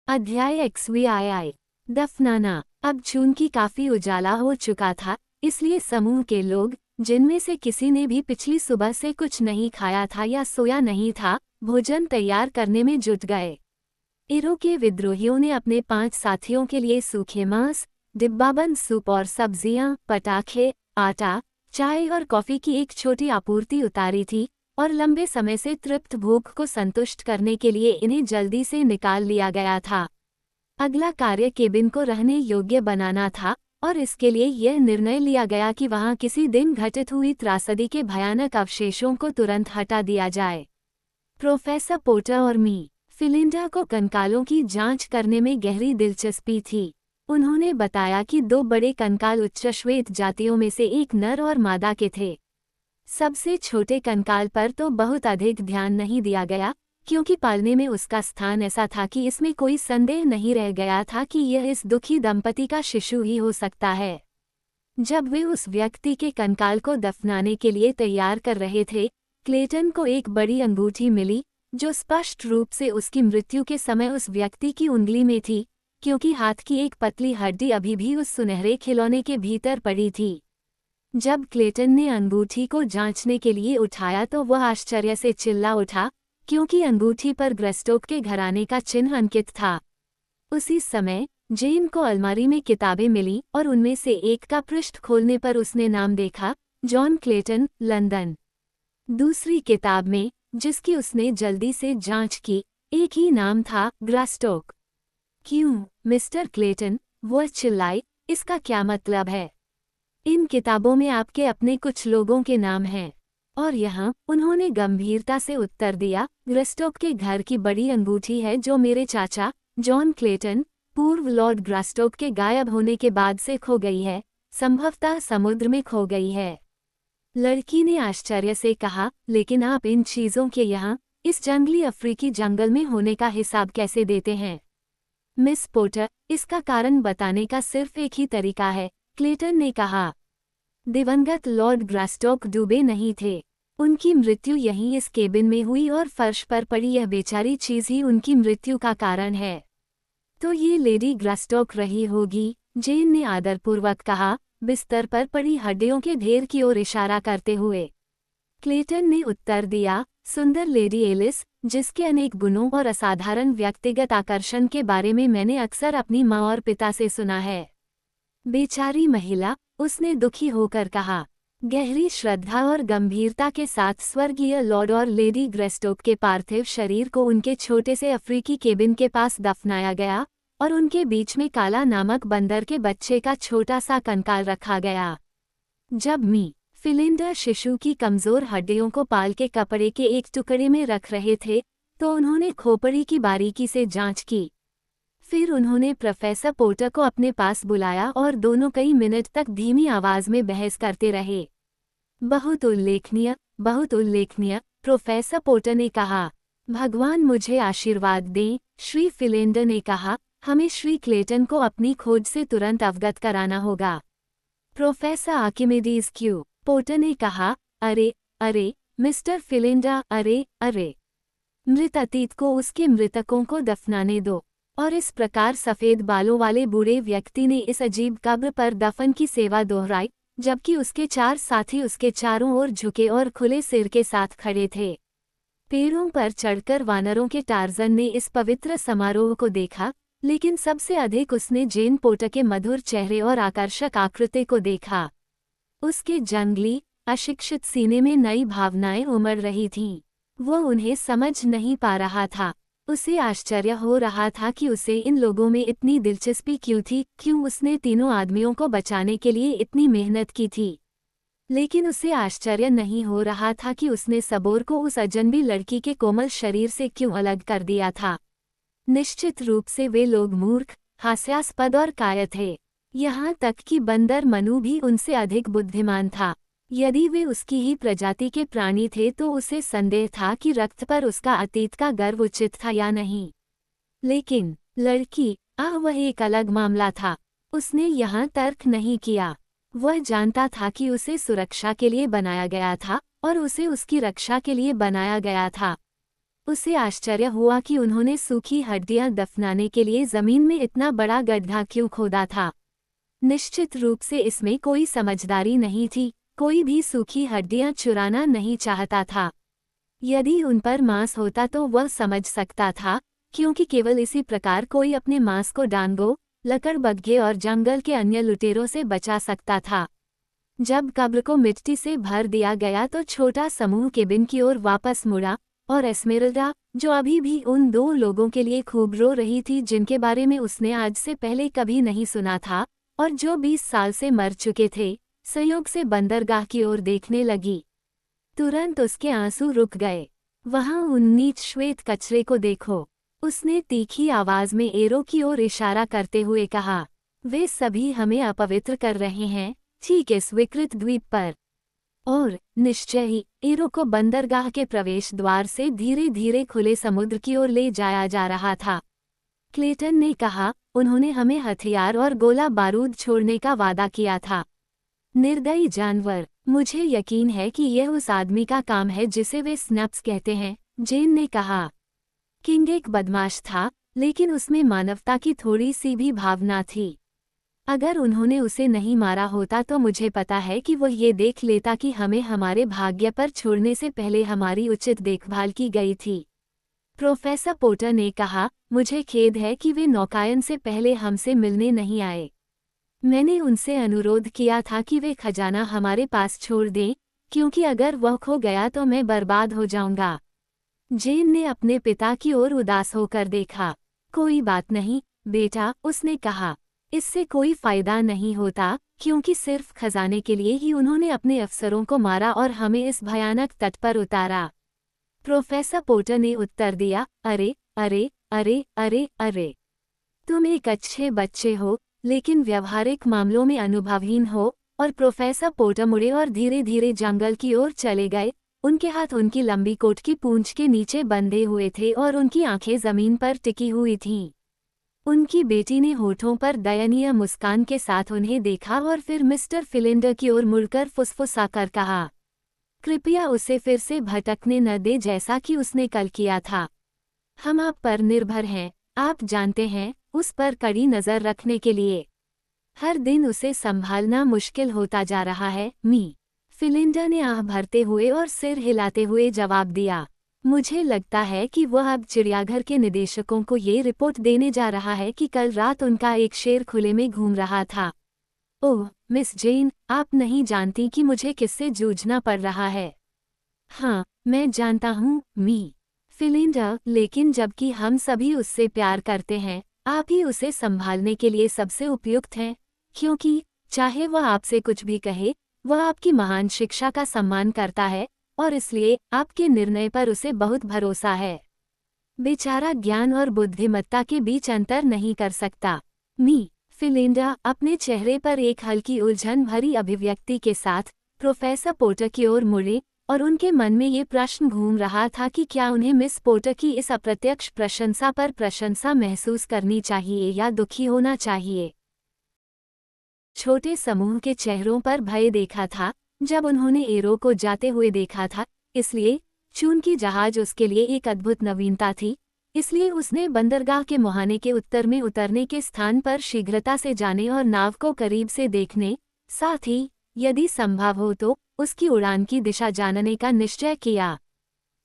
अध्याय XVII दफनाना। अब चूंकि काफी उजाला हो चुका था, इसलिए समूह के लोग, जिनमें से किसी ने भी पिछली सुबह से कुछ नहीं खाया था या सोया नहीं था, भोजन तैयार करने में जुट गए। इरो के विद्रोहियों ने अपने 5 साथियों के लिए सूखे मांस, डिब्बाबंद सूप और सब्जियां, पटाखे, आटा, चाय और कॉफी की एक छोटी आपूर्ति उतारी थी, और लंबे समय से तृप्त भूख को संतुष्ट करने के लिए इन्हें जल्दी से निकाल लिया गया था। अगला कार्य केबिन को रहने योग्य बनाना था, और इसके लिए यह निर्णय लिया गया कि वहां किसी दिन घटित हुई त्रासदी के भयानक अवशेषों को तुरंत हटा दिया जाए। प्रोफेसर पोर्टर और मी फिलिंडा को कंकालों की जांच करने में गहरी दिलचस्पी थी। उन्होंने बताया कि 2 बड़े कंकाल उच्च श्वेत जातियों में से एक नर और मादा के थे। सबसे छोटे कंकाल पर तो बहुत अधिक ध्यान नहीं दिया गया, क्योंकि पालने में उसका स्थान ऐसा था कि इसमें कोई संदेह नहीं रह गया था कि यह इस दुखी दंपति का शिशु ही हो सकता है। जब वे उस व्यक्ति के कंकाल को दफनाने के लिए तैयार कर रहे थे, क्लेटन को एक बड़ी अंगूठी मिली, जो स्पष्ट रूप से उसकी मृत्यु के समय उस व्यक्ति की उंगली में थी, क्योंकि हाथ की एक पतली हड्डी अभी भी उस सुनहरे खिलौने के भीतर पड़ी थी। जब क्लेटन ने अंगूठी को जांचने के लिए उठाया तो वह आश्चर्य से चिल्ला उठा, क्योंकि अंगूठी पर ग्रेस्टोक के घराने का चिन्ह अंकित था। उसी समय जेन को अलमारी में किताबें मिली, और उनमें से एक का पृष्ठ खोलने पर उसने नाम देखा, जॉन क्लेटन, लंदन। दूसरी किताब में, जिसकी उसने जल्दी से जांच की, एक ही नाम था, ग्रेस्टोक। क्यों, मिस्टर क्लेटन, वह चिल्लाई, इसका क्या मतलब है? इन किताबों में आपके अपने कुछ लोगों के नाम हैं। और यहाँ, उन्होंने गंभीरता से उत्तर दिया, ग्रेस्टोक के घर की बड़ी अंगूठी है जो मेरे चाचा, जॉन क्लेटन, पूर्व लॉर्ड ग्रेस्टोक के गायब होने के बाद से खो गई है, संभवतः समुद्र में खो गई है। लड़की ने आश्चर्य से कहा, लेकिन आप इन चीज़ों के यहाँ, इस जंगली अफ्रीकी जंगल में होने का हिसाब कैसे देते हैं? मिस पोर्टर, इसका कारण बताने का सिर्फ एक ही तरीका है, क्लेटन ने कहा। दिवंगत लॉर्ड ग्रेस्टोक डूबे नहीं थे। उनकी मृत्यु यहीं इस केबिन में हुई, और फर्श पर पड़ी यह बेचारी चीज ही उनकी मृत्यु का कारण है। तो ये लेडी ग्रेस्टोक रही होगी, जेन ने आदरपूर्वक कहा, बिस्तर पर पड़ी हड्डियों के ढेर की ओर इशारा करते हुए। क्लेटन ने उत्तर दिया, सुंदर लेडी एलिस, जिसके अनेक गुणों और असाधारण व्यक्तिगत आकर्षण के बारे में मैंने अक्सर अपनी माँ और पिता से सुना है। बेचारी महिला, उसने दुखी होकर कहा। गहरी श्रद्धा और गंभीरता के साथ स्वर्गीय लॉर्ड और लेडी ग्रेस्टोक के पार्थिव शरीर को उनके छोटे से अफ्रीकी केबिन के पास दफनाया गया, और उनके बीच में काला नामक बंदर के बच्चे का छोटा सा कंकाल रखा गया। जब मी फिलिंडा शिशु की कमजोर हड्डियों को पाल के कपड़े के एक टुकड़े में रख रहे थे, तो उन्होंने खोपड़ी की बारीकी से जांच की। फिर उन्होंने प्रोफेसर पोर्टर को अपने पास बुलाया, और दोनों कई मिनट तक धीमी आवाज में बहस करते रहे। बहुत उल्लेखनीय, बहुत उल्लेखनीय, प्रोफेसर पोर्टर ने कहा। भगवान मुझे आशीर्वाद दें, श्री फिलिंडा ने कहा, हमें श्री क्लेटन को अपनी खोज से तुरंत अवगत कराना होगा। प्रोफेसर आर्किमिडीज क्यू, पोर्टर ने कहा, अरे, अरे, मिस्टर फिलिंडा, अरे, अरे। मृत अतीत को उसके मृतकों को दफनाने दो। और इस प्रकार सफ़ेद बालों वाले बूढ़े व्यक्ति ने इस अजीब कब्र पर दफन की सेवा दोहराई, जबकि उसके 4 साथी उसके चारों ओर झुके और खुले सिर के साथ खड़े थे। पेड़ों पर चढ़कर वानरों के टार्जन ने इस पवित्र समारोह को देखा, लेकिन सबसे अधिक उसने जेन पोर्टर के मधुर चेहरे और आकर्षक आकृति को देखा। उसके जंगली, अशिक्षित सीने में नई भावनाएं उमड़ रही थीं। वह उन्हें समझ नहीं पा रहा था। उसे आश्चर्य हो रहा था कि उसे इन लोगों में इतनी दिलचस्पी क्यों थी, क्यों उसने तीनों आदमियों को बचाने के लिए इतनी मेहनत की थी। लेकिन उसे आश्चर्य नहीं हो रहा था कि उसने सबोर को उस अजनबी लड़की के कोमल शरीर से क्यों अलग कर दिया था। निश्चित रूप से वे लोग मूर्ख, हास्यास्पद और कायर थे। यहाँ तक कि बंदर मनु भी उनसे अधिक बुद्धिमान था। यदि वे उसकी ही प्रजाति के प्राणी थे तो उसे संदेह था कि रक्त पर उसका अतीत का गर्व उचित था या नहीं। लेकिन लड़की, वह एक अलग मामला था। उसने यहाँ तर्क नहीं किया। वह जानता था कि उसे सुरक्षा के लिए बनाया गया था, और उसे उसकी रक्षा के लिए बनाया गया था। उसे आश्चर्य हुआ कि उन्होंने सूखी हड्डियां दफनाने के लिए जमीन में इतना बड़ा गड्ढा क्यों खोदा था। निश्चित रूप से इसमें कोई समझदारी नहीं थी, कोई भी सूखी हड्डियां चुराना नहीं चाहता था। यदि उन पर मांस होता तो वह समझ सकता था, क्योंकि केवल इसी प्रकार कोई अपने मांस को डांगों, लकड़बग्घे और जंगल के अन्य लुटेरों से बचा सकता था। जब कब्र को मिट्टी से भर दिया गया तो छोटा समूह केबिन की ओर वापस मुड़ा, और एस्मेरल्डा, जो अभी भी उन दो लोगों के लिए खूब रो रही थी जिनके बारे में उसने आज से पहले कभी नहीं सुना था और जो 20 साल से मर चुके थे, संयोग से बंदरगाह की ओर देखने लगी। तुरंत उसके आंसू रुक गए। वहां उन नीच श्वेत कचरे को देखो, उसने तीखी आवाज में एरो की ओर इशारा करते हुए कहा। वे सभी हमें अपवित्र कर रहे हैं, ठीक इस विकृत द्वीप पर। और निश्चय ही एरो को बंदरगाह के प्रवेश द्वार से धीरे धीरे खुले समुद्र की ओर ले जाया जा रहा था। क्लेटन ने कहा, उन्होंने हमें हथियार और गोला बारूद छोड़ने का वादा किया था। निर्दयी जानवर, मुझे यकीन है कि यह उस आदमी का काम है जिसे वे स्नैप्स कहते हैं, जेन ने कहा। किंग एक बदमाश था, लेकिन उसमें मानवता की थोड़ी सी भी भावना थी। अगर उन्होंने उसे नहीं मारा होता तो मुझे पता है कि वह ये देख लेता कि हमें हमारे भाग्य पर छोड़ने से पहले हमारी उचित देखभाल की गई थी। प्रोफेसर पोटर ने कहा, मुझे खेद है कि वे नौकायन से पहले हमसे मिलने नहीं आए। मैंने उनसे अनुरोध किया था कि वे खजाना हमारे पास छोड़ दें, क्योंकि अगर वह खो गया तो मैं बर्बाद हो जाऊंगा। जेन ने अपने पिता की ओर उदास होकर देखा। कोई बात नहीं, बेटा, उसने कहा। इससे कोई फायदा नहीं होता, क्योंकि सिर्फ खजाने के लिए ही उन्होंने अपने अफसरों को मारा और हमें इस भयानक तट पर उतारा। प्रोफेसर पोटर ने उत्तर दिया, अरे अरे अरे अरे अरे, तुम एक अच्छे बच्चे हो, लेकिन व्यवहारिक मामलों में अनुभवहीन हो। और प्रोफेसर पोटर मुड़े और धीरे धीरे जंगल की ओर चले गए। उनके हाथ उनकी लंबी कोट की पूंछ के नीचे बंधे हुए थे और उनकी आंखें जमीन पर टिकी हुई थीं। उनकी बेटी ने होठों पर दयनीय मुस्कान के साथ उन्हें देखा और फिर मिस्टर फिलिंडर की ओर मुड़कर फुसफुसाकर कहा, कृपया उसे फिर से भटकने न दे जैसा कि उसने कल किया था। हम आप पर निर्भर हैं, आप जानते हैं, उस पर कड़ी नज़र रखने के लिए। हर दिन उसे संभालना मुश्किल होता जा रहा है, मी। फिलिंडर ने आह भरते हुए और सिर हिलाते हुए जवाब दिया। मुझे लगता है कि वह अब चिड़ियाघर के निदेशकों को ये रिपोर्ट देने जा रहा है कि कल रात उनका एक शेर खुले में घूम रहा था। ओह, मिस जेन, आप नहीं जानती कि मुझे किससे जूझना पड़ रहा है। हाँ, मैं जानता हूँ, मी। फिलिंडर, लेकिन जबकि हम सभी उससे प्यार करते हैं, आप ही उसे संभालने के लिए सबसे उपयुक्त हैं, क्योंकि चाहे वह आपसे कुछ भी कहे, वह आपकी महान शिक्षा का सम्मान करता है और इसलिए आपके निर्णय पर उसे बहुत भरोसा है। बेचारा ज्ञान और बुद्धिमत्ता के बीच अंतर नहीं कर सकता, मी। फिलिंडा अपने चेहरे पर एक हल्की उलझन भरी अभिव्यक्ति के साथ प्रोफेसर पोटर की ओर मुड़े और उनके मन में ये प्रश्न घूम रहा था कि क्या उन्हें मिस पोटर की इस अप्रत्यक्ष प्रशंसा पर प्रशंसा महसूस करनी चाहिए या दुखी होना चाहिए। छोटे समूह के चेहरों पर भय देखा था जब उन्होंने एरो को जाते हुए देखा था, इसलिए चूंकि जहाज उसके लिए एक अद्भुत नवीनता थी, इसलिए उसने बंदरगाह के मुहाने के उत्तर में उतरने के स्थान पर शीघ्रता से जाने और नाव को करीब से देखने, साथ ही यदि संभव हो तो उसकी उड़ान की दिशा जानने का निश्चय किया।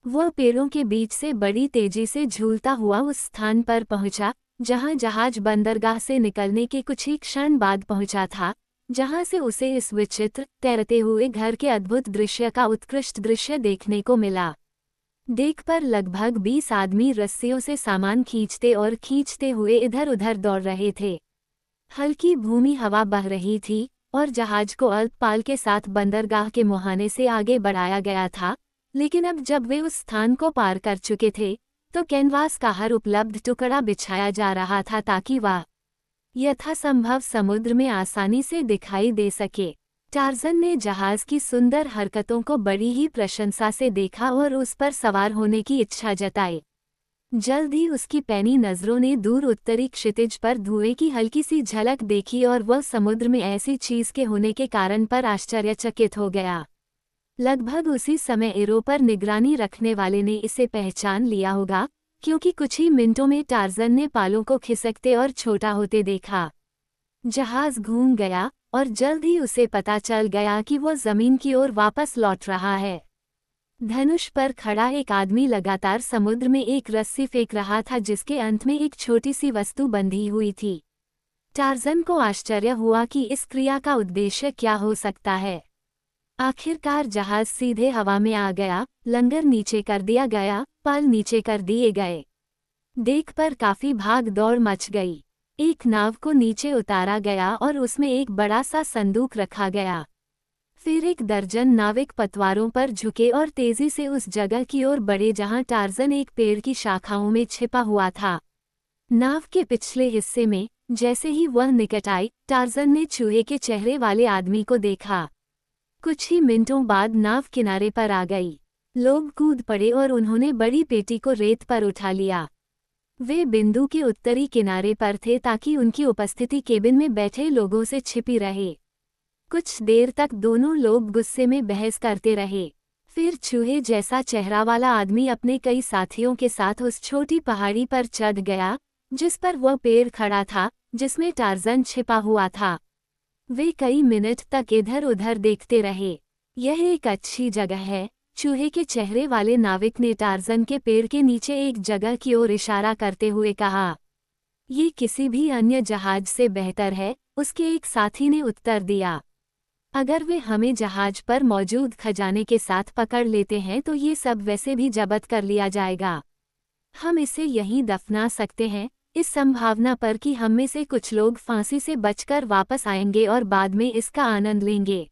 वह पेड़ों के बीच से बड़ी तेजी से झूलता हुआ उस स्थान पर पहुंचा जहां जहाज बंदरगाह से निकलने के कुछ ही क्षण बाद पहुंचा था, जहां से उसे इस विचित्र तैरते हुए घर के अद्भुत दृश्य का उत्कृष्ट दृश्य देखने को मिला। डेक पर लगभग 20 आदमी रस्सियों से सामान खींचते और खींचते हुए इधर उधर दौड़ रहे थे। हल्की भूमि हवा बह रही थी और जहाज को अल्पपाल के साथ बंदरगाह के मुहाने से आगे बढ़ाया गया था, लेकिन अब जब वे उस स्थान को पार कर चुके थे तो कैनवास का हर उपलब्ध टुकड़ा बिछाया जा रहा था ताकि वह यथासंभव समुद्र में आसानी से दिखाई दे सके। टार्जन ने जहाज की सुंदर हरकतों को बड़ी ही प्रशंसा से देखा और उस पर सवार होने की इच्छा जताई। जल्द ही उसकी पैनी नजरों ने दूर उत्तरी क्षितिज पर धुएं की हल्की सी झलक देखी और वह समुद्र में ऐसी चीज के होने के कारण पर आश्चर्यचकित हो गया। लगभग उसी समय एरो पर निगरानी रखने वाले ने इसे पहचान लिया होगा, क्योंकि कुछ ही मिनटों में टार्जन ने पालों को खिसकते और छोटा होते देखा। जहाज घूम गया और जल्द ही उसे पता चल गया कि वो जमीन की ओर वापस लौट रहा है। धनुष पर खड़ा एक आदमी लगातार समुद्र में एक रस्सी फेंक रहा था जिसके अंत में एक छोटी सी वस्तु बंधी हुई थी। टार्जन को आश्चर्य हुआ कि इस क्रिया का उद्देश्य क्या हो सकता है। आखिरकार जहाज सीधे हवा में आ गया, लंगर नीचे कर दिया गया, पाल नीचे कर दिए गए। देख पर काफी भाग दौड़ मच गई। एक नाव को नीचे उतारा गया और उसमें एक बड़ा सा संदूक रखा गया। फिर 1 दर्जन नाविक पतवारों पर झुके और तेजी से उस जगह की ओर बढ़े जहां टार्जन एक पेड़ की शाखाओं में छिपा हुआ था। नाव के पिछले हिस्से में जैसे ही वह निकट आई, टार्जन ने चूहे के चेहरे वाले आदमी को देखा। कुछ ही मिनटों बाद नाव किनारे पर आ गई। लोग कूद पड़े और उन्होंने बड़ी पेटी को रेत पर उठा लिया। वे बिंदु के उत्तरी किनारे पर थे ताकि उनकी उपस्थिति केबिन में बैठे लोगों से छिपी रहे। कुछ देर तक दोनों लोग गुस्से में बहस करते रहे। फिर चूहे जैसा चेहरा वाला आदमी अपने कई साथियों के साथ उस छोटी पहाड़ी पर चढ़ गया जिस पर वह पेड़ खड़ा था जिसमें टार्जन छिपा हुआ था। वे कई मिनट तक इधर उधर देखते रहे। यह एक अच्छी जगह है, चूहे के चेहरे वाले नाविक ने टार्जन के पेड़ के नीचे एक जगह की ओर इशारा करते हुए कहा। ये किसी भी अन्य जहाज से बेहतर है, उसके एक साथी ने उत्तर दिया। अगर वे हमें जहाज पर मौजूद खजाने के साथ पकड़ लेते हैं तो ये सब वैसे भी जब्त कर लिया जाएगा। हम इसे यहीं दफना सकते हैं, इस संभावना पर कि हम में से कुछ लोग फांसी से बचकर वापस आएंगे और बाद में इसका आनंद लेंगे।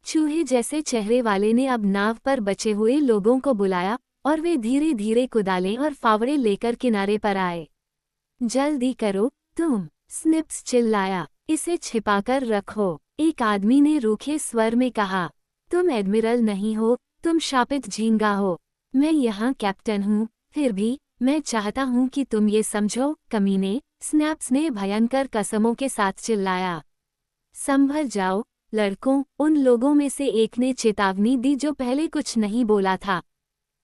चूहे जैसे चेहरे वाले ने अब नाव पर बचे हुए लोगों को बुलाया और वे धीरे धीरे कुदालें और फावड़े लेकर किनारे पर आए। जल्दी करो तुम, स्निप्स चिल्लाया, इसे छिपाकर रखो। एक आदमी ने रूखे स्वर में कहा, तुम एडमिरल नहीं हो, तुम शापित झींगा हो। मैं यहाँ कैप्टन हूँ, फिर भी मैं चाहता हूँ कि तुम ये समझो, कमीने, स्नैप्स ने भयंकर कसमों के साथ चिल्लाया। संभल जाओ लड़कों, उन लोगों में से एक ने चेतावनी दी जो पहले कुछ नहीं बोला था।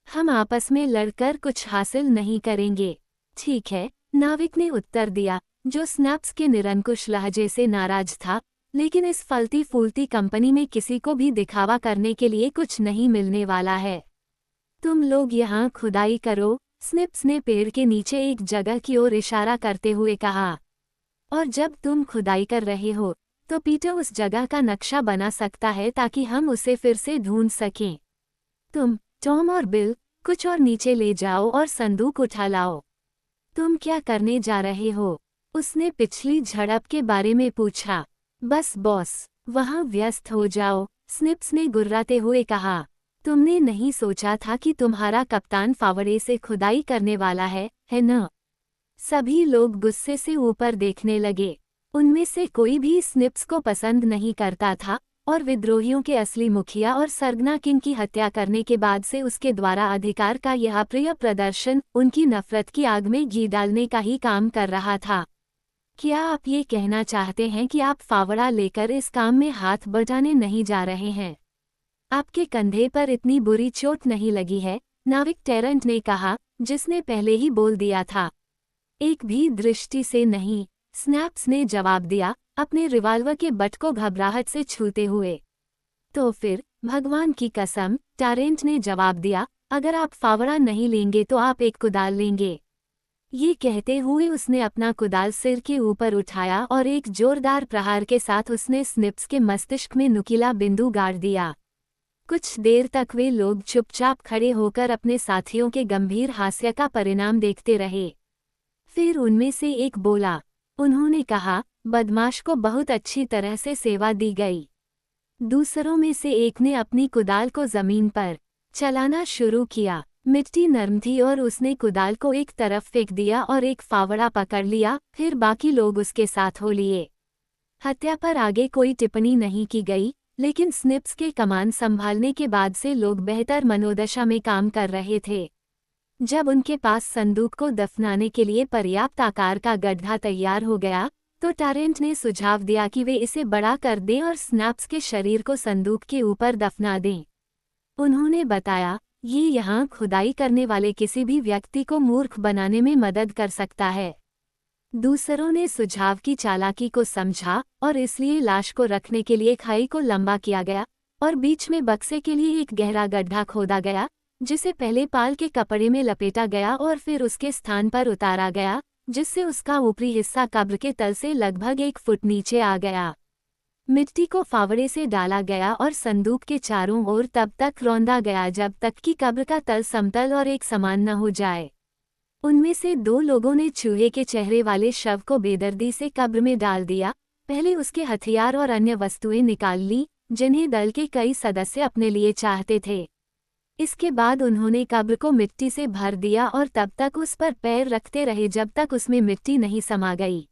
हम आपस में लड़कर कुछ हासिल नहीं करेंगे। ठीक है, नाविक ने उत्तर दिया, जो स्नैप्स के निरंकुश लहजे से नाराज था, लेकिन इस फलती फूलती कंपनी में किसी को भी दिखावा करने के लिए कुछ नहीं मिलने वाला है। तुम लोग यहाँ खुदाई करो, स्निप्स ने पेड़ के नीचे एक जगह की ओर इशारा करते हुए कहा। और जब तुम खुदाई कर रहे हो तो पीटर उस जगह का नक्शा बना सकता है ताकि हम उसे फिर से ढूंढ सकें। तुम, टॉम और बिल, कुछ और नीचे ले जाओ और संदूक उठा लाओ। तुम क्या करने जा रहे हो? उसने पिछली झड़प के बारे में पूछा। बस बॉस, वहाँ व्यस्त हो जाओ, स्निप्स ने गुर्राते हुए कहा। तुमने नहीं सोचा था कि तुम्हारा कप्तान फावड़े से खुदाई करने वाला है न? सभी लोग गुस्से से ऊपर देखने लगे। उनमें से कोई भी स्निप्स को पसंद नहीं करता था और विद्रोहियों के असली मुखिया और सरगना किंग की हत्या करने के बाद से उसके द्वारा अधिकार का यह अप्रिय प्रदर्शन उनकी नफरत की आग में घी डालने का ही काम कर रहा था। क्या आप ये कहना चाहते हैं कि आप फावड़ा लेकर इस काम में हाथ बटाने नहीं जा रहे हैं? आपके कंधे पर इतनी बुरी चोट नहीं लगी है? नाविक टेरेंट ने कहा, जिसने पहले ही बोल दिया था। एक भी दृष्टि से नहीं, स्नैप्स ने जवाब दिया, अपने रिवाल्वर के बट को घबराहट से छूते हुए। तो फिर, भगवान की कसम, टेरेंट ने जवाब दिया, अगर आप फावड़ा नहीं लेंगे तो आप एक कुदाल लेंगे। ये कहते हुए उसने अपना कुदाल सिर के ऊपर उठाया और एक जोरदार प्रहार के साथ उसने स्निप्स के मस्तिष्क में नुकीला बिंदु गाड़ दिया। कुछ देर तक वे लोग चुपचाप खड़े होकर अपने साथियों के गंभीर हास्य का परिणाम देखते रहे। फिर उनमें से एक बोला। उन्होंने कहा, बदमाश को बहुत अच्छी तरह से सेवा दी गई। दूसरों में से एक ने अपनी कुदाल को जमीन पर चलाना शुरू किया। मिट्टी नरम थी और उसने कुदाल को एक तरफ फेंक दिया और एक फावड़ा पकड़ लिया, फिर बाकी लोग उसके साथ हो लिए। हत्या पर आगे कोई टिप्पणी नहीं की गई, लेकिन स्निप्स के कमान संभालने के बाद से लोग बेहतर मनोदशा में काम कर रहे थे। जब उनके पास संदूक को दफनाने के लिए पर्याप्त आकार का गड्ढा तैयार हो गया, तो टेरेंट ने सुझाव दिया कि वे इसे बड़ा कर दें और स्नैप्स के शरीर को संदूक के ऊपर दफना दें। उन्होंने बताया, ये यहाँ खुदाई करने वाले किसी भी व्यक्ति को मूर्ख बनाने में मदद कर सकता है। दूसरों ने सुझाव की चालाकी को समझा और इसलिए लाश को रखने के लिए खाई को लंबा किया गया और बीच में बक्से के लिए एक गहरा गड्ढा खोदा गया, जिसे पहले पाल के कपड़े में लपेटा गया और फिर उसके स्थान पर उतारा गया, जिससे उसका ऊपरी हिस्सा कब्र के तल से लगभग 1 फुट नीचे आ गया। मिट्टी को फावड़े से डाला गया और संदूक के चारों ओर तब तक रौंदा गया जब तक कि कब्र का तल समतल और एक समान न हो जाए। उनमें से 2 लोगों ने चूहे के चेहरे वाले शव को बेदर्दी से कब्र में डाल दिया। पहले उसके हथियार और अन्य वस्तुएं निकाल ली, जिन्हें दल के कई सदस्य अपने लिए चाहते थे। इसके बाद उन्होंने कब्र को मिट्टी से भर दिया और तब तक उस पर पैर रखते रहे जब तक उसमें मिट्टी नहीं समा गई।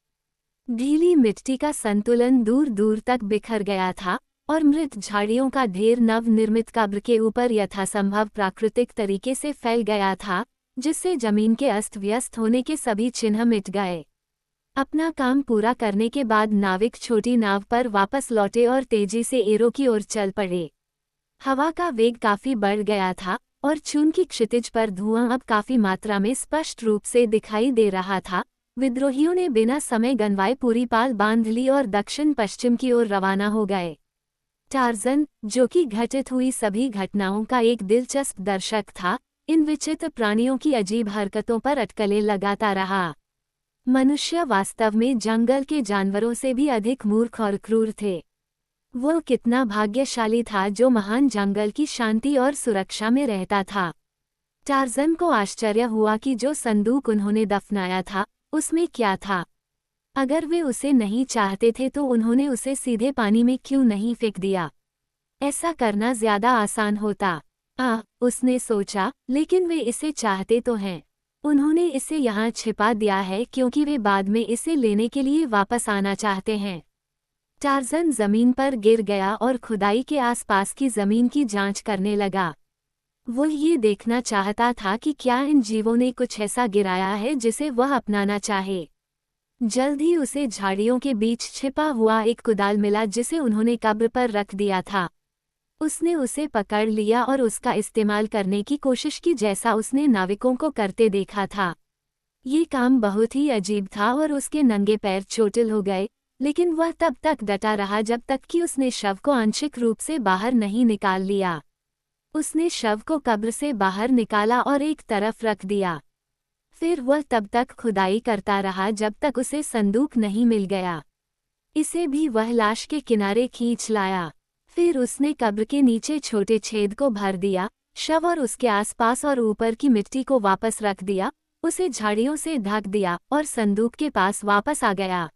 ढीली मिट्टी का संतुलन दूर दूर तक बिखर गया था और मृत झाड़ियों का ढेर नवनिर्मित कब्र के ऊपर यथासंभव प्राकृतिक तरीके से फैल गया था, जिससे जमीन के अस्त व्यस्त होने के सभी चिन्ह मिट गए। अपना काम पूरा करने के बाद नाविक छोटी नाव पर वापस लौटे और तेजी से एरो की ओर चल पड़े। हवा का वेग काफी बढ़ गया था और चून की क्षितिज पर धुआं अब काफी मात्रा में स्पष्ट रूप से दिखाई दे रहा था। विद्रोहियों ने बिना समय गंवाए पूरी पाल बांध ली और दक्षिण पश्चिम की ओर रवाना हो गए। टार्ज़न, जो कि घटित हुई सभी घटनाओं का एक दिलचस्प दर्शक था, इन विचित्र प्राणियों की अजीब हरकतों पर अटकलें लगाता रहा। मनुष्य वास्तव में जंगल के जानवरों से भी अधिक मूर्ख और क्रूर थे। वो कितना भाग्यशाली था जो महान जंगल की शांति और सुरक्षा में रहता था। टार्ज़न को आश्चर्य हुआ कि जो संदूक उन्होंने दफनाया था, उसमें क्या था। अगर वे उसे नहीं चाहते थे तो उन्होंने उसे सीधे पानी में क्यों नहीं फेंक दिया। ऐसा करना ज्यादा आसान होता। उसने सोचा, लेकिन वे इसे चाहते तो हैं। उन्होंने इसे यहाँ छिपा दिया है क्योंकि वे बाद में इसे लेने के लिए वापस आना चाहते हैं। टार्ज़न जमीन पर गिर गया और खुदाई के आसपास की जमीन की जांच करने लगा। वो ये देखना चाहता था कि क्या इन जीवों ने कुछ ऐसा गिराया है जिसे वह अपनाना चाहे। जल्द ही उसे झाड़ियों के बीच छिपा हुआ एक कुदाल मिला जिसे उन्होंने कब्र पर रख दिया था। उसने उसे पकड़ लिया और उसका इस्तेमाल करने की कोशिश की जैसा उसने नाविकों को करते देखा था। ये काम बहुत ही अजीब था और उसके नंगे पैर चोटिल हो गए, लेकिन वह तब तक डटा रहा जब तक कि उसने शव को आंशिक रूप से बाहर नहीं निकाल लिया। उसने शव को कब्र से बाहर निकाला और एक तरफ रख दिया। फिर वह तब तक खुदाई करता रहा जब तक उसे संदूक नहीं मिल गया। इसे भी वह लाश के किनारे खींच लाया। फिर उसने कब्र के नीचे छोटे छेद को भर दिया, शव और उसके आसपास और ऊपर की मिट्टी को वापस रख दिया, उसे झाड़ियों से ढक दिया और संदूक के पास वापस आ गया।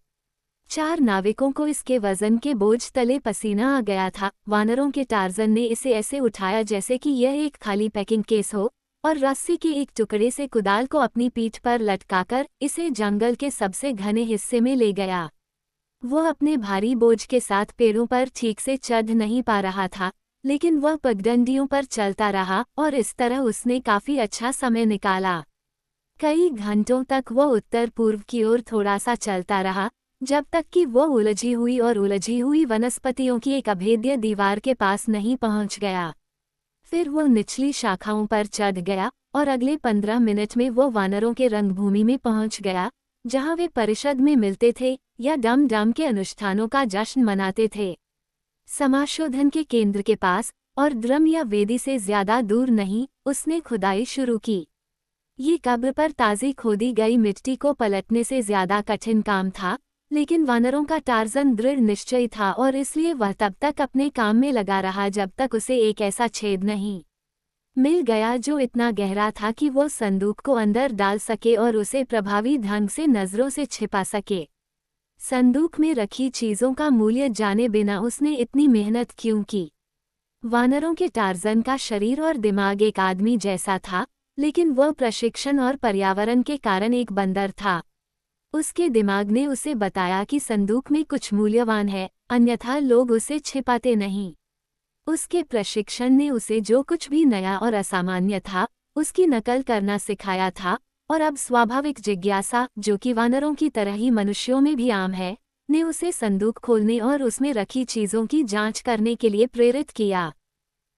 4 नाविकों को इसके वजन के बोझ तले पसीना आ गया था। वानरों के टार्ज़न ने इसे ऐसे उठाया जैसे कि यह एक खाली पैकिंग केस हो और रस्सी के एक टुकड़े से कुदाल को अपनी पीठ पर लटकाकर इसे जंगल के सबसे घने हिस्से में ले गया। वह अपने भारी बोझ के साथ पेड़ों पर ठीक से चढ़ नहीं पा रहा था, लेकिन वह पगडंडियों पर चलता रहा और इस तरह उसने काफी अच्छा समय निकाला। कई घंटों तक वह उत्तर पूर्व की ओर थोड़ा सा चलता रहा, जब तक कि वह उलझी हुई वनस्पतियों की एक अभेद्य दीवार के पास नहीं पहुंच गया। फिर वह निचली शाखाओं पर चढ़ गया और अगले 15 मिनट में वह वानरों के रंगभूमि में पहुंच गया, जहां वे परिषद में मिलते थे या डम डम के अनुष्ठानों का जश्न मनाते थे। समाशोधन के केंद्र के पास और ड्रम या वेदी से ज्यादा दूर नहीं, उसने खुदाई शुरू की। ये कब्र पर ताज़ी खोदी गई मिट्टी को पलटने से ज्यादा कठिन काम था, लेकिन वानरों का टार्ज़न दृढ़ निश्चयी था और इसलिए वह तब तक अपने काम में लगा रहा जब तक उसे एक ऐसा छेद नहीं मिल गया जो इतना गहरा था कि वो संदूक को अंदर डाल सके और उसे प्रभावी ढंग से नजरों से छिपा सके। संदूक में रखी चीजों का मूल्य जाने बिना उसने इतनी मेहनत क्यों की। वानरों के टार्ज़न का शरीर और दिमाग एक आदमी जैसा था, लेकिन वह प्रशिक्षण और पर्यावरण के कारण एक बंदर था। उसके दिमाग ने उसे बताया कि संदूक में कुछ मूल्यवान है, अन्यथा लोग उसे छिपाते नहीं। उसके प्रशिक्षण ने उसे जो कुछ भी नया और असामान्य था, उसकी नकल करना सिखाया था, और अब स्वाभाविक जिज्ञासा, जो कि वानरों की तरह ही मनुष्यों में भी आम है, ने उसे संदूक खोलने और उसमें रखी चीजों की जांच करने के लिए प्रेरित किया।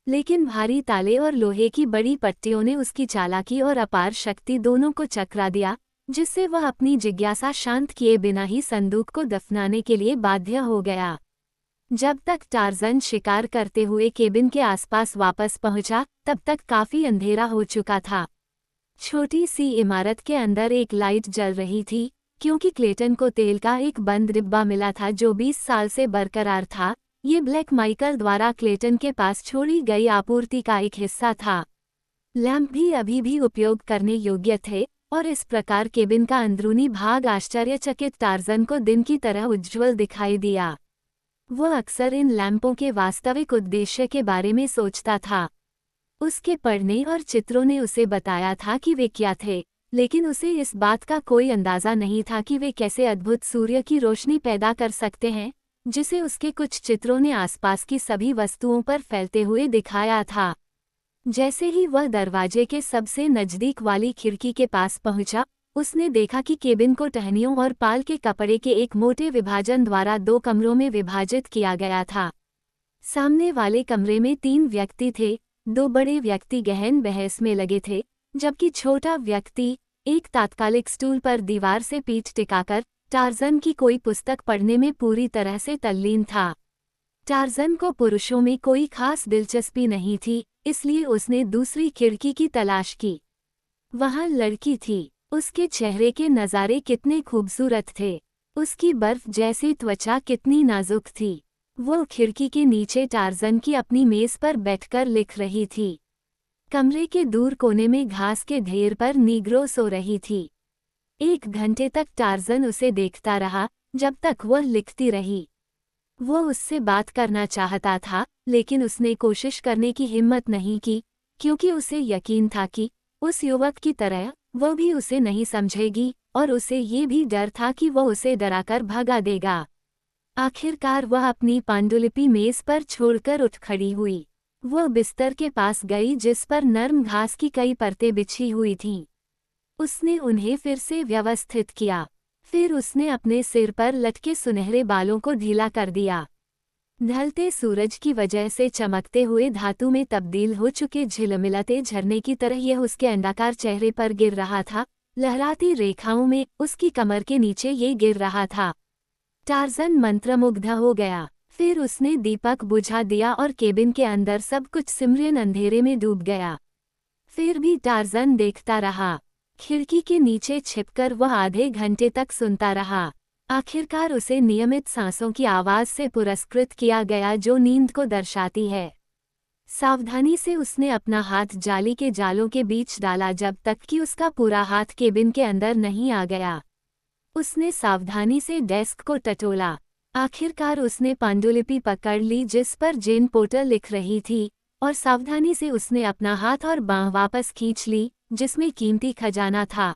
लेकिन भारी ताले और लोहे की बड़ी पट्टियों ने उसकी चालाकी और अपार शक्ति दोनों को चकरा दिया, जिससे वह अपनी जिज्ञासा शांत किए बिना ही संदूक को दफनाने के लिए बाध्य हो गया। जब तक टार्ज़न शिकार करते हुए केबिन के आसपास वापस पहुंचा, तब तक काफी अंधेरा हो चुका था। छोटी सी इमारत के अंदर एक लाइट जल रही थी, क्योंकि क्लेटन को तेल का एक बंद डिब्बा मिला था जो 20 साल से बरकरार था। ये ब्लैक माइकल द्वारा क्लेटन के पास छोड़ी गई आपूर्ति का एक हिस्सा था। लैंप भी अभी भी उपयोग करने योग्य थे, और इस प्रकार केबिन का अंदरूनी भाग आश्चर्यचकित टार्ज़न को दिन की तरह उज्ज्वल दिखाई दिया। वह अक्सर इन लैंपों के वास्तविक उद्देश्य के बारे में सोचता था। उसके पढ़ने और चित्रों ने उसे बताया था कि वे क्या थे, लेकिन उसे इस बात का कोई अंदाजा नहीं था कि वे कैसे अद्भुत सूर्य की रोशनी पैदा कर सकते हैं, जिसे उसके कुछ चित्रों ने आसपास की सभी वस्तुओं पर फैलते हुए दिखाया था। जैसे ही वह दरवाजे के सबसे नज़दीक वाली खिड़की के पास पहुंचा, उसने देखा कि केबिन को टहनियों और पाल के कपड़े के एक मोटे विभाजन द्वारा 2 कमरों में विभाजित किया गया था। सामने वाले कमरे में 3 व्यक्ति थे। 2 बड़े व्यक्ति गहन बहस में लगे थे, जबकि छोटा व्यक्ति एक तात्कालिक स्टूल पर दीवार से पीठ टिकाकर टार्ज़न की कोई पुस्तक पढ़ने में पूरी तरह से तल्लीन था। टार्ज़न को पुरुषों में कोई खास दिलचस्पी नहीं थी, इसलिए उसने दूसरी खिड़की की तलाश की। वहां लड़की थी। उसके चेहरे के नज़ारे कितने खूबसूरत थे। उसकी बर्फ जैसी त्वचा कितनी नाजुक थी। वो खिड़की के नीचे टार्ज़न की अपनी मेज़ पर बैठकर लिख रही थी। कमरे के दूर कोने में घास के ढेर पर नीग्रो सो रही थी। 1 घंटे तक टार्ज़न उसे देखता रहा, जब तक वह लिखती रही। वो उससे बात करना चाहता था, लेकिन उसने कोशिश करने की हिम्मत नहीं की, क्योंकि उसे यकीन था कि उस युवक की तरह वो भी उसे नहीं समझेगी, और उसे ये भी डर था कि वह उसे डराकर भगा देगा। आखिरकार वह अपनी पांडुलिपि मेज़ पर छोड़कर उठ खड़ी हुई। वह बिस्तर के पास गई जिस पर नर्म घास की कई परतें बिछी हुई थीं। उसने उन्हें फिर से व्यवस्थित किया। फिर उसने अपने सिर पर लटके सुनहरे बालों को ढीला कर दिया। ढलते सूरज की वजह से चमकते हुए धातु में तब्दील हो चुके झिलमिलाते झरने की तरह यह उसके अंडाकार चेहरे पर गिर रहा था। लहराती रेखाओं में उसकी कमर के नीचे ये गिर रहा था। टार्ज़न मंत्रमुग्ध हो गया। फिर उसने दीपक बुझा दिया और केबिन के अंदर सब कुछ सिमरिन अंधेरे में डूब गया। फिर भी टार्ज़न देखता रहा। खिड़की के नीचे छिपकर वह आधे घंटे तक सुनता रहा। आखिरकार उसे नियमित सांसों की आवाज़ से पुरस्कृत किया गया जो नींद को दर्शाती है। सावधानी से उसने अपना हाथ जाली के जालों के बीच डाला जब तक कि उसका पूरा हाथ केबिन के अंदर नहीं आ गया। उसने सावधानी से डेस्क को टटोला। आखिरकार उसने पांडुलिपि पकड़ ली जिस पर जेन पोर्टर लिख रही थी, और सावधानी से उसने अपना हाथ और बाँह वापस खींच ली, जिसमें कीमती खजाना था।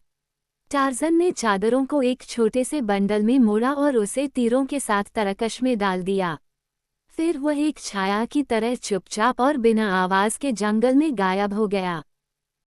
टार्ज़न ने चादरों को एक छोटे से बंडल में मोड़ा और उसे तीरों के साथ तरकश में डाल दिया। फिर वह एक छाया की तरह चुपचाप और बिना आवाज़ के जंगल में गायब हो गया।